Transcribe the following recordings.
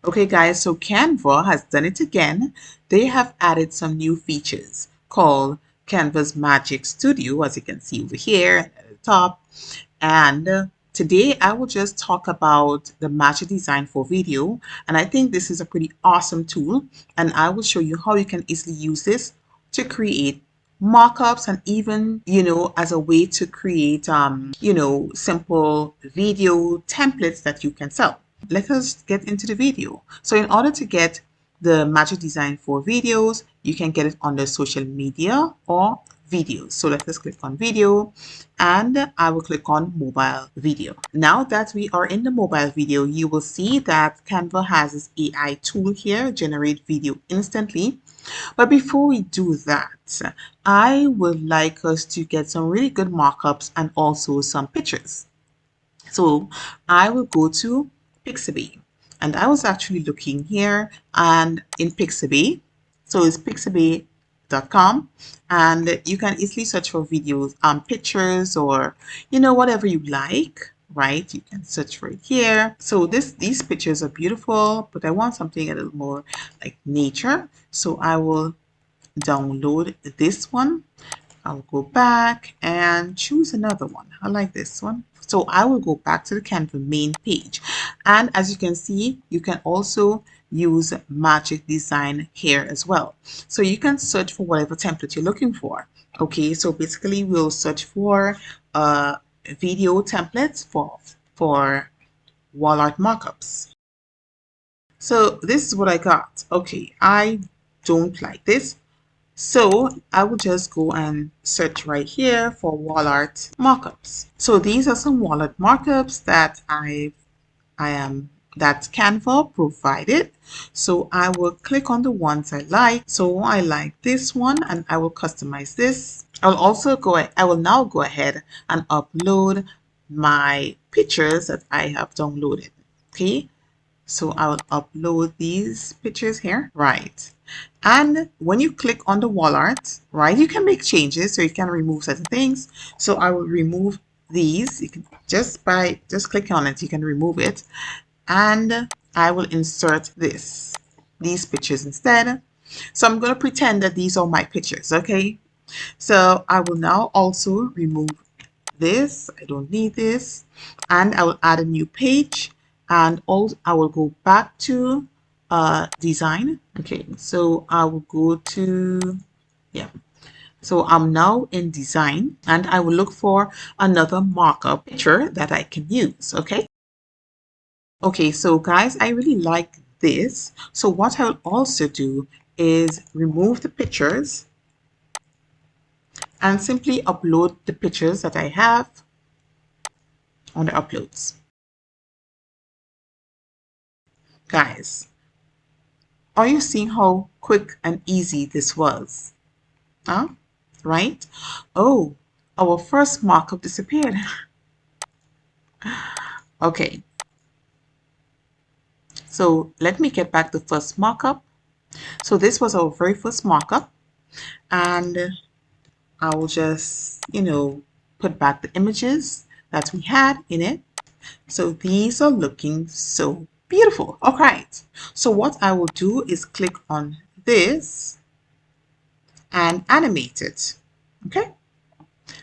Okay guys, so Canva has done it again. They have added some new features called Canva's Magic Studio, as you can see over here at the top. And today I will just talk about the Magic Design for video. And I think this is a pretty awesome tool. And I will show you how you can easily use this to create mockups and even, as a way to create, simple video templates that you can sell. Let us get into the video. So in order to get the Magic Design for videos, you can get it under social media or videos. So let us click on video and I will click on mobile video. Now that we are in the mobile video, you will see that Canva has this AI tool here, generate video instantly. But before we do that, I would like us to get some really good mockups and also some pictures. So I will go to Pixabay, and I was actually looking here and in Pixabay. So it's pixabay.com, and you can easily search for videos, pictures, or whatever you like. Right, you can search for it here. So these pictures are beautiful, but I want something a little more like nature. So I will download this one. I'll go back and choose another one. I like this one. So I will go back to the Canva main page. And as you can see, you can also use Magic Design here as well. So you can search for whatever template you're looking for. Okay, so basically we'll search for video templates for wall art mockups. So this is what I got. Okay, I don't like this. So I will just go and search right here for wall art mockups. So these are some wall art markups that that Canva provided. So I will click on the ones I like. So I like this one and I will customize this. I will now go ahead and upload my pictures that I have downloaded. Okay. So I will upload these pictures here, right? And when you click on the wall art, right, you can make changes, so you can remove certain things. So I will remove these. You can just clicking on it, you can remove it. And I will insert these pictures instead. So I'm going to pretend that these are my pictures, okay? So I will now also remove this. I don't need this. And I will add a new page, and also I will go back to design. Okay, so I will go to, yeah. So I'm now in design and I will look for another markup picture that I can use. Okay. Okay, so guys, I really like this. So what I'll also do is remove the pictures and simply upload the pictures that I have on the uploads. Guys, are you seeing how quick and easy this was? Huh? Right? Oh, our first markup disappeared. Okay, so let me get back the first markup. So this was our very first markup, and I will just, put back the images that we had in it. So these are looking so beautiful. All right. So what I will do is click on this and animate it. Okay.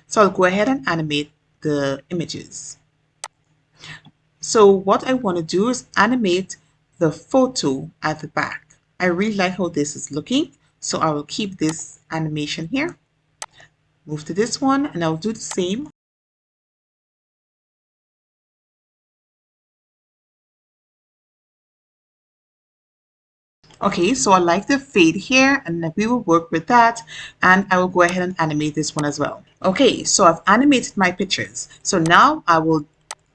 So I'll go ahead and animate the images. So what I want to do is animate the photo at the back. I really like how this is looking. So I will keep this animation here. Move to this one and I'll do the same. Okay, so I like the fade here and we will work with that, and I will go ahead and animate this one as well. Okay, so I've animated my pictures. So now I will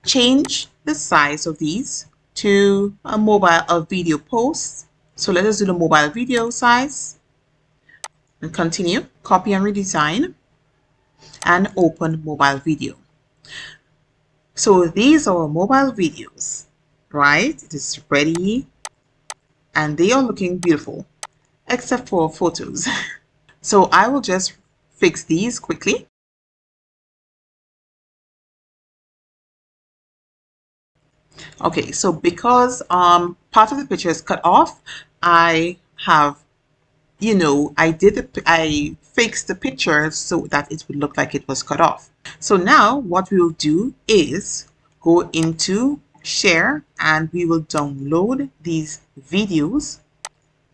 change the size of these to a video post. So let us do the mobile video size and continue. Copy and redesign and open mobile video. So these are mobile videos, right? It is ready and they are looking beautiful except for photos. So I will just fix these quickly. Okay, so because part of the picture is cut off, I have, I fixed the picture so that it would look like it was cut off. So now what we will do is go into share and we will download these videos,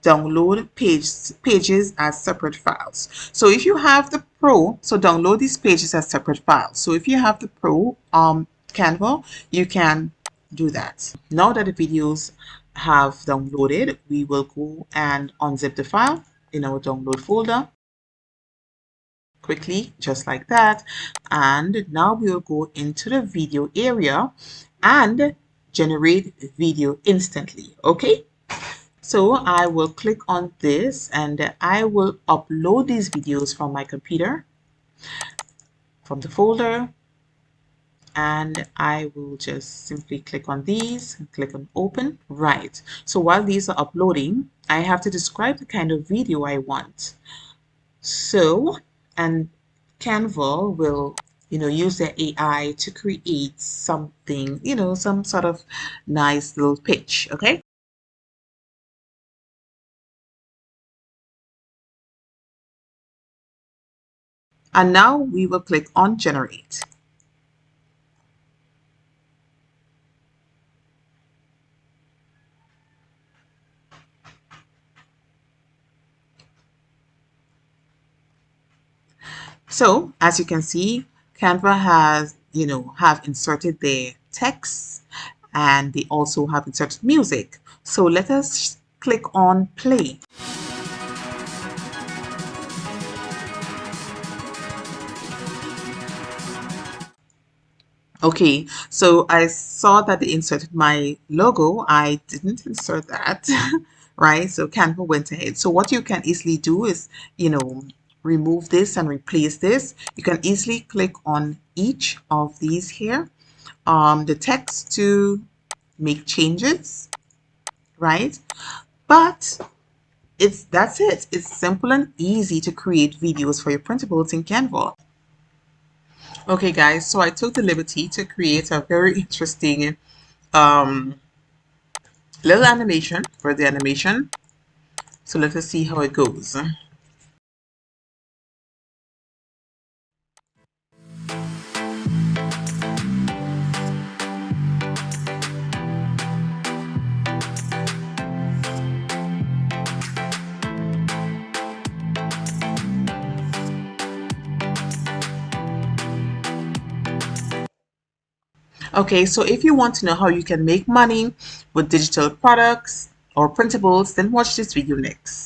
download pages as separate files. So if you have the pro, so download these pages as separate files. So if you have the pro Canva, you can do that. Now that the videos have downloaded, we will go and unzip the file in our download folder quickly, just like that. And now we will go into the video area and generate video instantly. Okay, so I will click on this and I will upload these videos from my computer, from the folder, and I will just simply click on these and click on open. Right, so while these are uploading, I have to describe the kind of video I want. So, and Canva will, use the AI to create something, some sort of nice little pitch. Okay. And now we will click on generate. So as you can see, Canva has, have inserted their text and they also have inserted music. So let us click on play. Okay, so I saw that they inserted my logo. I didn't insert that, right? So Canva went ahead. So what you can easily do is, remove this and replace this. You can easily click on each of these here, the text to make changes, right? But that's it. It's simple and easy to create videos for your printables in Canva. Okay, guys, so I took the liberty to create a very interesting um, little animation for the animation. So let us see how it goes. Okay, so if you want to know how you can make money with digital products or printables, then watch this video next.